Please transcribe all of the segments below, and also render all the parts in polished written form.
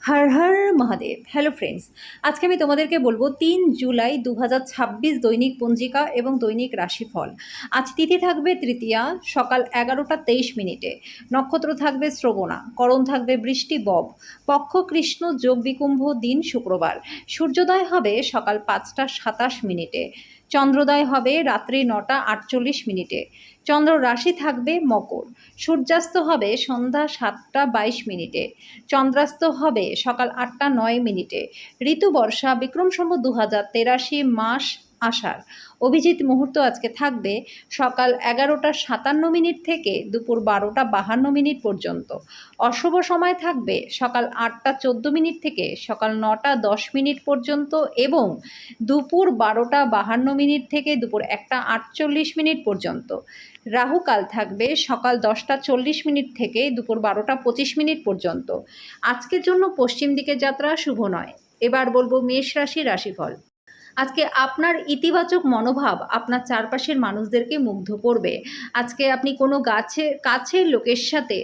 Har Har Mahadev. Hello friends, আজকে আমি তোমাদেরকে বলবো 3 জুলাই 2026 দৈনিক পঞ্জিকা এবং দৈনিক রাশিফল। আজ তিথি থাকবে তৃতীয়া, সকাল 11টা 23 মিনিটে। নক্ষত্র থাকবে শ্রবণা, করণ থাকবে বৃষ্টি বব, পক্ষ কৃষ্ণ, যোগ বিকুম্ভ, দিন শুক্রবার। সূর্যোদয় হবে সকাল 5টা 27 মিনিটে। চন্দ্রোদয় হবে রাত্রি 9টা 48 মিনিটে। চন্দ্র রাশি থাকবে মকর। সূর্যাস্ত হবে সন্ধ্যা 7টা 22 মিনিটে। চন্দ্রাস্ত হবে সকাল 8টা 9 মিনিটে। ঋতু বর্ষা, বিক্রম সম্বত 2083, মাস আষাঢ়। অভিজিৎ মুহূর্ত আজকে থাকবে সকাল 11টা 57 মিনিট থেকে দুপুর 12টা 52 মিনিট পর্যন্ত। অশুভ সময় থাকবে সকাল 8টা 14 মিনিট থেকে সকাল 9টা 10 মিনিট পর্যন্ত এবং দুপুর 12টা 52 মিনিট থেকে দুপুর 1টা 48 মিনিট পর্যন্ত। রাহুকাল থাকবে সকাল 10টা 40 মিনিট থেকে দুপুর 12টা 25 মিনিট পর্যন্ত। আজকের জন্য পশ্চিম দিকে যাত্রা শুভ নয়। এবার বলবো মেষ রাশির রাশিফল। আজকে আপনার ইতিবাচক মনোভাব আপনার চারপাশের মানুষদেরকে মুগ্ধ করবে। আজকে আপনি কোনো কাছের লোকের সাথে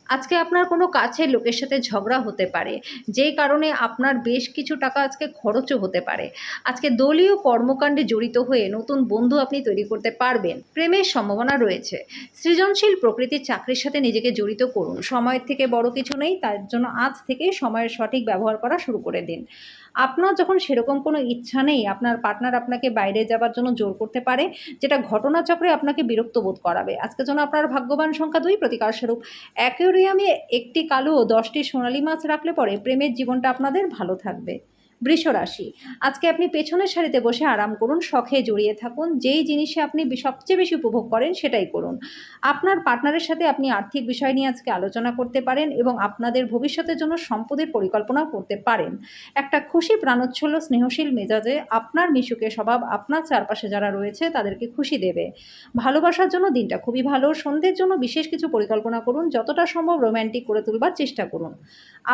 আজকে আপনার কোনো কাছের লোকের সাথে ঝগড়া হতে পারে, যেই কারণে আপনার বেশ কিছু টাকা আজকে খরচও হতে পারে। আজকে দলীয় কর্মকাণ্ডে জড়িত হয়ে নতুন বন্ধু আপনি তৈরি করতে পারবেন। প্রেমের সম্ভাবনা রয়েছে। সৃজনশীল প্রকৃতির চাকরির সাথে নিজেকে জড়িত করুন। সময়ের থেকে বড় কিছু নেই, তার জন্য আজ থেকে সময়ের সঠিক ব্যবহার করা শুরু করে দিন। আপনার যখন সেরকম কোনো ইচ্ছা নেই, আপনার পার্টনার আপনাকে বাইরে যাবার জন্য জোর করতে পারে, যেটা ঘটনাচক্রে আপনাকে বিরক্ত বোধ করাবে। আজকের জন্য আপনার ভাগ্যবান সংখ্যা 2, প্রতিকার স্বরূপ অ্যাকোয়ারিয়ামে একটি কালো ও 10টি সোনালী মাছ রাখলে পরে প্রেমের জীবনটা আপনাদের ভালো থাকবে। বৃষ রাশি, আজকে আপনি পেছনের সারিতে বসে আরাম করুন, শখে জড়িয়ে থাকুন। যেই জিনিসে আপনি সবচেয়ে বেশি উপভোগ করেন সেটাই করুন। আপনার পার্টনারের সাথে আপনি আর্থিক বিষয় নিয়ে আজকে আলোচনা করতে পারেন এবং আপনাদের ভবিষ্যতের জন্য সম্পদের পরিকল্পনা করতে পারেন। একটা খুশি প্রাণোচ্ছল স্নেহশীল মেজাজে আপনার মিশুকে স্বভাব আপনার চারপাশে যারা রয়েছে তাদেরকে খুশি দেবে। ভালোবাসার জন্য দিনটা খুবই ভালো। সন্ধ্যের জন্য বিশেষ কিছু পরিকল্পনা করুন, যতটা সম্ভব রোম্যান্টিক করে তুলবার চেষ্টা করুন।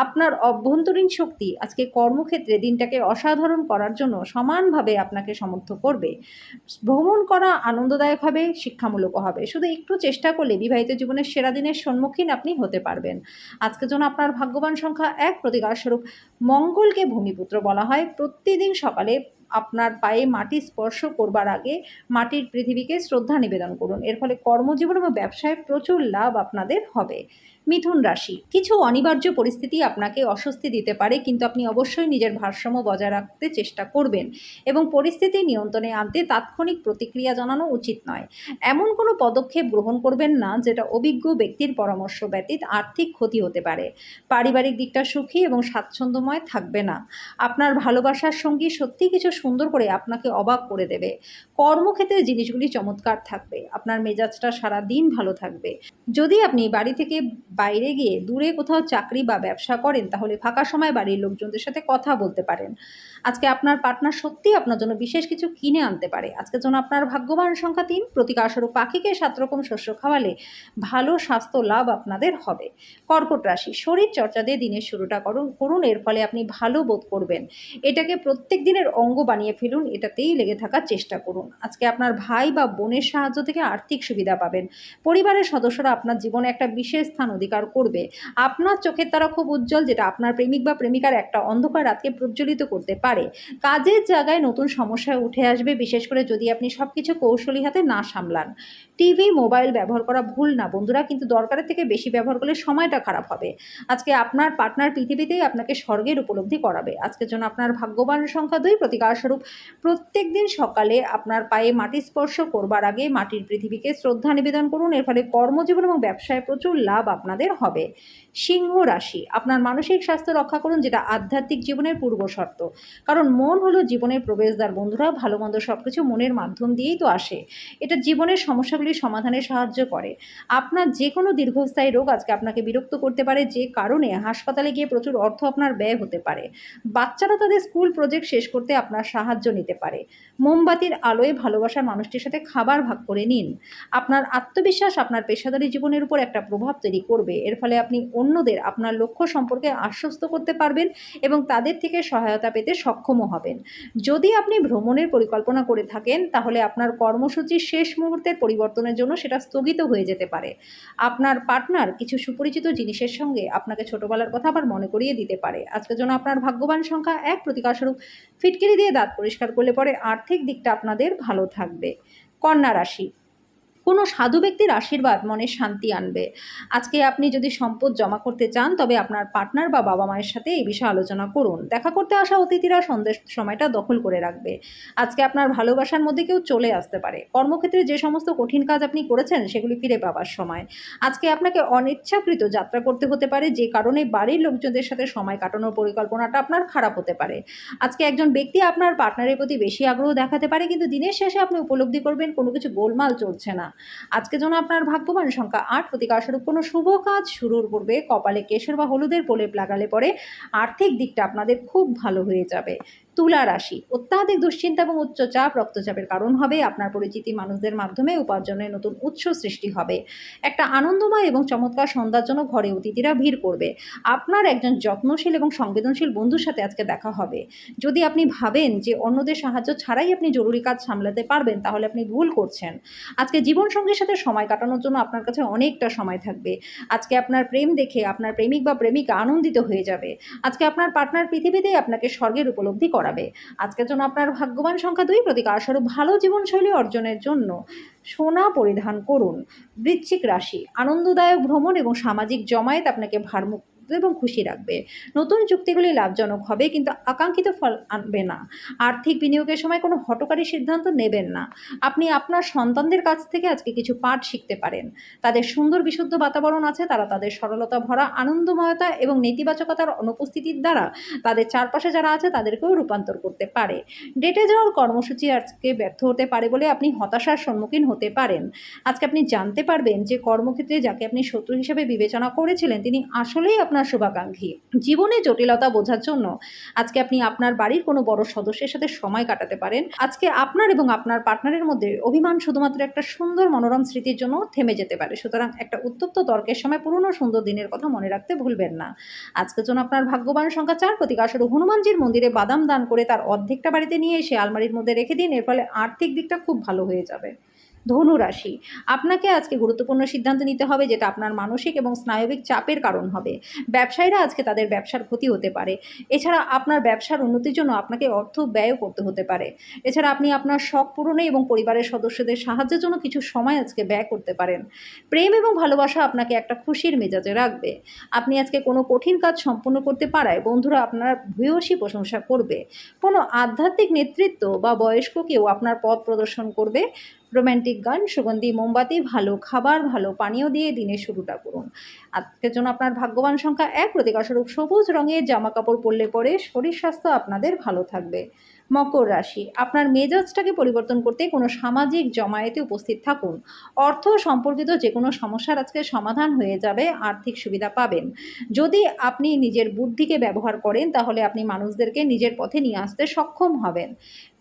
আপনার অভ্যন্তরীণ শক্তি আজকে কর্মক্ষেত্রে দিনটাকে অসাধারণ করার জন্য সমানভাবে আপনাকে সমর্থ করবে। ভ্রমণ করা আনন্দদায়ক হবে, শিক্ষামূলকও হবে। শুধু একটু চেষ্টা করলে বিবাহিত জীবনের সেরা দিনের সম্মুখীন আপনি হতে পারবেন। আজকের জন্য আপনার ভাগ্যবান সংখ্যা 1, প্রতিকার স্বরূপ মঙ্গলকে ভূমিপুত্র বলা হয়। প্রতিদিন সকালে আপনার পায়ে মাটি স্পর্শ করবার আগে মাটির পৃথিবীকে শ্রদ্ধা নিবেদন করুন। এর ফলে কর্মজীবন এবং ব্যবসায় প্রচুর লাভ আপনাদের হবে। মিথুন রাশি, কিছু অনিবার্য পরিস্থিতি আপনাকে অস্বস্তি দিতে পারে, কিন্তু আপনি অবশ্যই নিজের ভারসাম্য বজায় রাখতে চেষ্টা করবেন এবং পরিস্থিতি নিয়ন্ত্রণে আনতে তাৎক্ষণিক প্রতিক্রিয়া জানানো উচিত নয়। এমন কোনো পদক্ষেপ গ্রহণ করবেন না যেটা অভিজ্ঞ ব্যক্তির পরামর্শ ব্যতীত আর্থিক ক্ষতি হতে পারে। পারিবারিক দিকটা সুখী এবং স্বাচ্ছন্দ্যময় থাকবে না। আপনার ভালোবাসার সঙ্গী সত্যি কিছু সুন্দর করে আপনাকে অবাক করে দেবে। কর্মক্ষেত্রে জিনিসগুলি চমৎকার থাকবে। আপনার মেজাজটা সারা দিন ভালো থাকবে। যদি আপনি বাড়ি থেকে বাইরে গিয়ে দূরে কোথাও চাকরি বা ব্যবসা করেন, তাহলে ফাঁকা সময় বাড়ির লোকজনদের সাথে কথা বলতে পারেন। আজকে আপনার পার্টনার সত্যিই আপনার জন্য বিশেষ কিছু কিনে আনতে পারে। আজকের জন্য আপনার ভাগ্যবান সংখ্যা 3, প্রতিকার স্বরূপ পাখিকে 7 রকম শস্য খাওয়ালে ভালো স্বাস্থ্য লাভ আপনাদের হবে। কর্কট রাশি, শরীর চর্চা দিয়ে দিনের শুরুটা করুন। এর ফলে আপনি ভালো বোধ করবেন। এটাকে প্রত্যেক দিনের অঙ্গ বানিয়ে ফেলুন, এটাতেই লেগে থাকার চেষ্টা করুন। আজকে আপনার ভাই বা বোনের সাহায্য থেকে আর্থিক সুবিধা পাবেন। পরিবারের সদস্যরা আপনার জীবনে একটা বিশেষ স্থান অধিকার করবে। আপনার চোখের তারা খুব উজ্জ্বল, যেটা আপনার প্রেমিক বা প্রেমিকার একটা অন্ধকার রাতকে প্রজ্বলিত করতে পারে। কাজের জায়গায় নতুন সমস্যা উঠে আসবে, বিশেষ করে যদি আপনি সবকিছু কৌশলী হাতে না সামলান। টিভি মোবাইল ব্যবহার করা ভুল না বন্ধুরা, কিন্তু দরকারের থেকে বেশি ব্যবহার করলে সময়টা খারাপ হবে। আজকে আপনার পার্টনার পৃথিবীতেই আপনাকে স্বর্গের উপলব্ধি করাবে। আজকের জন্য আপনার ভাগ্যবান সংখ্যা 2, প্রতিকার স্বরূপ প্রত্যেক দিন সকালে আপনার পায়ে মাটি স্পর্শ করবার আগে মাটির পৃথিবীকে শ্রদ্ধা নিবেদন করুন। এর ফলে কর্মজীবন এবং ব্যবসায় প্রচুর লাভ আপনাদের হবে। সিংহ রাশি, আপনার মানসিক স্বাস্থ্য রক্ষা করুন, যেটা আধ্যাত্মিক জীবনের পূর্ব শর্ত। কারণ মন হলো জীবনের প্রবেশদ্বার বন্ধুরা। ভালো মন্দ সবকিছু মনের মাধ্যম দিয়েই তো আসে। এটা জীবনের সমস্যাগুলি সমাধানে সাহায্য করে। আপনার যে কোনো দীর্ঘস্থায়ী রোগ আজকে আপনাকে বিরক্ত করতে পারে, যে কারণে হাসপাতালে গিয়ে প্রচুর অর্থ আপনার ব্যয় হতে পারে। বাচ্চারা তাদের স্কুল প্রজেক্ট শেষ করতে আপনার সাহায্য নিতে পারে। মোমবাতির আলোয় ভালোবাসার মানুষটির সাথে খাবার ভাগ করে নিন। আপনার আত্মবিশ্বাস আপনার পেশাদারী জীবনের উপর একটা প্রভাব তৈরি করবে। এর ফলে আপনি অন্যদের আপনার লক্ষ্য সম্পর্কে আশ্বস্ত করতে পারবেন এবং তাদের থেকে সহায়তা পেতে সক্ষমও হবেন। যদি আপনি ভ্রমণের পরিকল্পনা করে থাকেন, তাহলে আপনার কর্মসূচির শেষ মুহূর্তের পরিবর্তন পরিবর্তনের জন্য সেটা স্থগিত হয়ে যেতে পারে। আপনার পার্টনার কিছু সুপরিচিত জিনিসের সঙ্গে আপনাকে ছোটবেলার কথা আবার মনে করিয়ে দিতে পারে। আজকের জন্য আপনার ভাগ্যবান সংখ্যা ১, প্রতিকারস্বরূপ ফিটকিরি দিয়ে দাঁত পরিষ্কার করলে পরে আর্থিক দিকটা আপনাদের ভালো থাকবে। কন্যা রাশি, কোনো সাধু ব্যক্তির আশীর্বাদ মনে শান্তি আনবে। আজকে আপনি যদি সম্পদ জমা করতে চান তবে আপনার পার্টনার বা বাবা মায়ের সাথে এই বিষয়ে আলোচনা করুন। দেখা করতে আসা অতিথিরা সন্ধ্যের সময়টা দখল করে রাখবে। আজকে আপনার ভালোবাসার মধ্যে কেউ চলে আসতে পারে। কর্মক্ষেত্রে যে সমস্ত কঠিন কাজ আপনি করেছেন সেগুলি ফিরে পাওয়ার সময়। আজকে আপনাকে অনিচ্ছাকৃত যাত্রা করতে হতে পারে, যে কারণে বাড়ির লোকজনদের সাথে সময় কাটানোর পরিকল্পনাটা আপনার খারাপ হতে পারে। আজকে একজন ব্যক্তি আপনার পার্টনারের প্রতি বেশি আগ্রহ দেখাতে পারে, কিন্তু দিনের শেষে আপনি উপলব্ধি করবেন কোনো কিছু গোলমাল চলছে না। আজকের জন্য আপনার ভাগ্যবান সংখ্যা ৮, প্রতিকারস্বরূপ কোনো শুভ কাজ শুরুর পূর্বে কপালে কেশর বা হলুদের প্রলেপ লাগালে পরে আর্থিক দিকটা আপনাদের খুব ভালো হয়ে যাবে। তুলা রাশি, অত্যাধিক দুশ্চিন্তা এবং উচ্চ চাপ রক্তচাপের কারণ হবে। আপনার পরিচিতি মানুষদের মাধ্যমে উপার্জনের নতুন উৎস সৃষ্টি হবে। একটা আনন্দময় এবং চমৎকার সন্ধ্যার জন্য ঘরে অতিথিরা ভিড় করবে। আপনার একজন যত্নশীল এবং সংবেদনশীল বন্ধুর সাথে আজকে দেখা হবে। যদি আপনি ভাবেন যে অন্যদের সাহায্য ছাড়াই আপনি জরুরি কাজ সামলাতে পারবেন, তাহলে আপনি ভুল করছেন। আজকে জীবনসঙ্গীর সাথে সময় কাটানোর জন্য আপনার কাছে অনেকটা সময় থাকবে। আজকে আপনার প্রেম দেখে আপনার প্রেমিক বা প্রেমিকা আনন্দিত হয়ে যাবে। আজকে আপনার পার্টনার পৃথিবীতেই আপনাকে স্বর্গের উপলব্ধি করাবে। আজকের জন্য আপনার ভাগ্যবান সংখ্যা ২, প্রতিকারস্বরূপ ভালো জীবনশৈলী অর্জনের জন্য সোনা পরিধান করুন। বৃশ্চিক রাশি, আনন্দদায়ক ভ্রমণ এবং সামাজিক জমায়েত আপনাকে ভারমুক্ত এবং খুশি রাখবে। নতুন চুক্তিগুলি লাভজনক হবে, কিন্তু আকাঙ্ক্ষিত ফল আনবে না। আর্থিক বিনিয়োগের সময় কোনো হঠকারী সিদ্ধান্ত নেবেন না। আপনি আপনার সন্তানদের কাছ থেকে আজকে কিছু পাঠ শিখতে পারেন। তাদের সুন্দর বিশুদ্ধ বাতাবরণ আছে, তারা তাদের সরলতা ভরা আনন্দময়তা এবং নেতিবাচকতার অনুপস্থিতির দ্বারা তাদের চারপাশে যারা আছে তাদেরকেও রূপান্তর করতে পারে। ডেটে যাওয়ার কর্মসূচি আজকে ব্যর্থ হতে পারে বলে আপনি হতাশার সম্মুখীন হতে পারেন। আজকে আপনি জানতে পারবেন যে কর্মক্ষেত্রে যাকে আপনি শত্রু হিসেবে বিবেচনা করেছিলেন তিনি আসলেই আপনার শুভাকাঙ্ক্ষী। জীবনে জটিলতা বোঝার জন্য আজকে আপনি আপনার বাড়ির কোনো বড় সদস্যের সাথে সময় কাটাতে পারেন। আজকে আপনার এবং আপনার পার্টনারের মধ্যে অভিমান শুধুমাত্র একটা সুন্দর মনোরম স্মৃতির জন্য থেমে যেতে পারে। সুতরাং একটা উত্তপ্ত তর্কের সময় পুরনো সুন্দর দিনের কথা মনে রাখতে ভুলবেন না। আজকের জন্য আপনার ভাগ্যবান সংখ্যা ৪, প্রতিকারস্বরূপ হনুমানজির মন্দিরে বাদাম দান করে তার অর্ধেকটা বাড়িতে নিয়ে এসে আলমারির মধ্যে রেখে দিন। এর ফলে আর্থিক দিকটা খুব ভালো হয়ে যাবে। ধনু রাশি, আপনাকে আজকে গুরুত্বপূর্ণ সিদ্ধান্ত নিতে হবে যেটা আপনার মানসিক এবং স্নায়বিক চাপের কারণ হবে। ব্যবসায়ীরা আজকে তাদের ব্যবসার ক্ষতি হতে পারে। এছাড়া আপনার ব্যবসার উন্নতির জন্য আপনাকে অর্থ ব্যয়ও করতে হতে পারে। এছাড়া আপনি আপনার শখ পূরণে এবং পরিবারের সদস্যদের সাহায্যের জন্য কিছু সময় আজকে ব্যয় করতে পারেন। প্রেম এবং ভালোবাসা আপনাকে একটা খুশির মেজাজে রাখবে। আপনি আজকে কোনো কঠিন কাজ সম্পূর্ণ করতে পারায় বন্ধুরা আপনার ভূয়সী প্রশংসা করবে। কোনো আধ্যাত্মিক নেতৃত্ব বা বয়স্ক কেউ আপনার পথ প্রদর্শন করবে। রোম্যান্টিক গান, সুগন্ধি মোমবাতি, ভালো খাবার, ভালো পানীয় দিয়ে দিনের শুরুটা করুন। আজকের জন্য আপনার ভাগ্যবান সংখ্যা ১, প্রতিকারস্বরূপ সবুজ রঙের জামাকাপড় পরলে পরে শরীর স্বাস্থ্য আপনাদের ভালো থাকবে। মকর রাশি, আপনার মেজাজটাকে পরিবর্তন করতে কোনো সামাজিক জমায়েতে উপস্থিত থাকুন। অর্থ সম্পর্কিত যে কোনো সমস্যার আজকে সমাধান হয়ে যাবে, আর্থিক সুবিধা পাবেন। যদি আপনি নিজের বুদ্ধিকে ব্যবহার করেন তাহলে আপনি মানুষদেরকে নিজের পথে নিয়ে আসতে সক্ষম হবেন।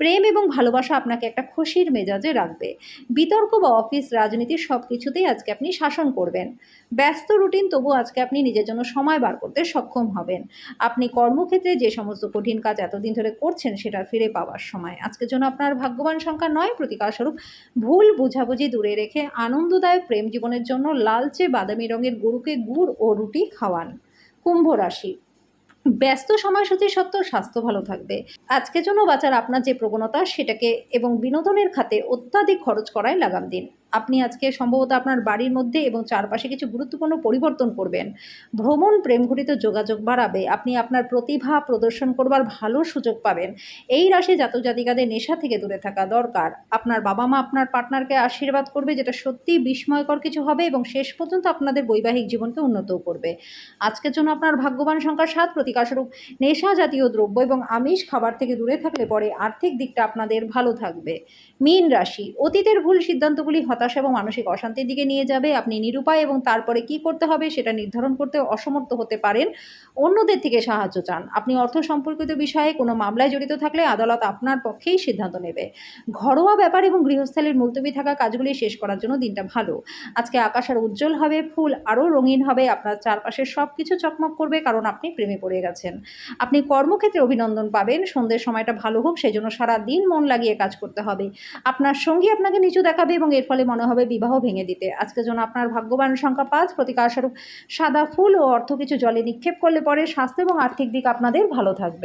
প্রেম এবং ভালোবাসা আপনাকে একটা খুশির মেজাজে রাখবে। বিতর্ক বা অফিস রাজনীতি সব কিছুতেই আজকে আপনি শাসন করবেন। ব্যস্ত রুটিন তবু আজকে আপনি নিজের জন্য সময় বার করতে সক্ষম হবেন। আপনি কর্মক্ষেত্রে যে সমস্ত কঠিন কাজ এতদিন ধরে করছেন সেটা ফিরে পাওয়ার সময়। আজকের জন্য আপনার ভাগ্যবান সংখ্যা ৯, প্রতিকারস্বরূপ ভুল বোঝাবুঝি দূরে রেখে আনন্দদায়ক প্রেম জীবনের জন্য লালচে বাদামি রঙের গরুকে গুড় ও রুটি খাওয়ান। কুম্ভ রাশি, ব্যস্ত সময়সূচি সত্ত্বেও স্বাস্থ্য ভালো থাকবে। আজকের জন্য বাঁচার আপনার যে প্রবণতা সেটাকে এবং বিনোদনের খাতে অত্যাধিক খরচ করায় লাগাম দিন। আপনি আজকে সম্ভবত আপনার বাড়ির মধ্যে এবং চারপাশে কিছু গুরুত্বপূর্ণ পরিবর্তন করবেন। ভ্রমণ প্রেমঘটিত যোগাযোগ বাড়াবে। আপনি আপনার প্রতিভা প্রদর্শন করবার ভালো সুযোগ পাবেন। এই রাশি জাতক জাতিকাদের নেশা থেকে দূরে থাকা দরকার। আপনার বাবা মা আপনার পার্টনারকে আশীর্বাদ করবে, যেটা সত্যিই বিস্ময়কর কিছু হবে এবং শেষ পর্যন্ত আপনাদের বৈবাহিক জীবনকে উন্নতও করবে। আজকের জন্য আপনার ভাগ্যবান সংখ্যা ৭, প্রতিকারস্বরূপ নেশা জাতীয় দ্রব্য এবং আমিষ খাবার থেকে দূরে থাকলে পরে আর্থিক দিকটা আপনাদের ভালো থাকবে। মীন রাশি, অতীতের ভুল সিদ্ধান্তগুলি হতাশা এবং মানসিক অশান্তির দিকে নিয়ে যাবে। আপনি নিরুপায় এবং তারপরে কি করতে হবে সেটা নির্ধারণ করতে অসমর্থ হতে পারেন। অন্যদের থেকে সাহায্য চান। আপনি অর্থ সম্পর্কিত বিষয়ে কোনো মামলায় জড়িত থাকলে আদালত আপনার পক্ষেই সিদ্ধান্ত নেবে। ঘরোয়া ব্যাপার এবং গৃহস্থালির মুলতবি থাকা কাজগুলি শেষ করার জন্য দিনটা ভালো। আজকে আকাশ আর উজ্জ্বল হবে, ফুল আরও রঙিন হবে, আপনার চারপাশের সব কিছু চকমক করবে কারণ আপনি প্রেমে পড়ে গেছেন। আপনি কর্মক্ষেত্রে অভিনন্দন পাবেন। সন্ধ্যের সময়টা ভালো হোক সেই জন্য সারা দিন মন লাগিয়ে কাজ করতে হবে। আপনার সঙ্গী আপনাকে নিচু দেখাবে এবং এর ফলে মনে হবে বিবাহ ভেঙে দিতে। আজকের জন্য আপনার ভাগ্যবান সংখ্যা ৫, প্রতিকারস্বরূপ সাদা ফুল ও অর্থ কিছু জলে নিক্ষেপ করলে পরে স্বাস্থ্য এবং আর্থিক দিক আপনাদের ভালো থাকবে।